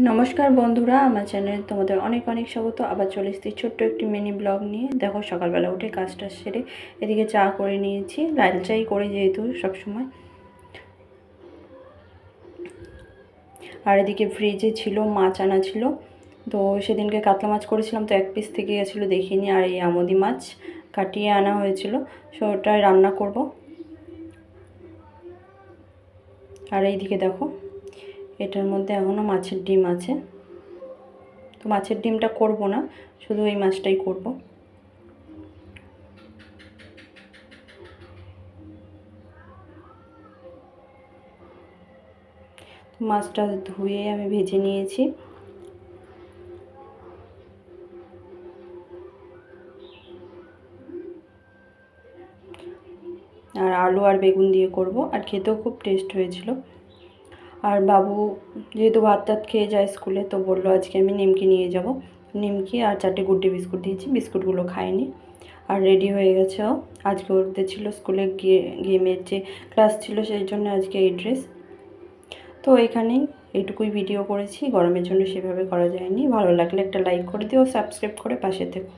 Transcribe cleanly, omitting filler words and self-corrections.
নমস্কার বন্ধুরা, আমার চ্যানেলে তোমাদের অনেক অনেক স্বাগত। আবার চলে এসেছি ছোট্ট একটি মিনি ব্লগ নিয়ে। দেখো, সকালবেলা উঠে কাজটা সেরে এদিকে চা করে নিয়েছি, লাল চাই করে যেহেতু সবসময়। আর এদিকে ফ্রিজে ছিল মাছ আনা ছিল, তো সেদিনকে কাতলা মাছ করেছিলাম, তো এক পিস থেকে গেছিলো দেখিনি। আর এই আমোদি মাছ কাটিয়ে আনা হয়েছিল, ওটাই রান্না করব। আর এইদিকে দেখো, এটার মধ্যে এখনও মাছের ডিম আছে, তো মাছের ডিমটা করব না, শুধু এই মাছটাই করব। মাছটা ধুয়ে আমি ভেজে নিয়েছি। আর আলু আর বেগুন দিয়ে করব, আর খেতেও খুব টেস্ট হয়েছিল। আর বাবু যেহেতু ভাত টাত খেয়ে যায় স্কুলে, তো বললো আজকে আমি নিমকি নিয়ে যাব। নিমকি আর 4টে গুড ডে বিস্কুট দিয়েছি, বিস্কুটগুলো খায়নি। আর রেডি হয়ে গেছে ও। আজকে ওদের ছিল স্কুলে গেমের যে ক্লাস ছিল, সেই জন্য আজকে এই ড্রেস। তো এখানেই এইটুকুই ভিডিও করেছি, গরমের জন্য সেভাবে করা যায়নি। ভালো লাগলে একটা লাইক করে দিও, সাবস্ক্রাইব করে পাশে থেকো।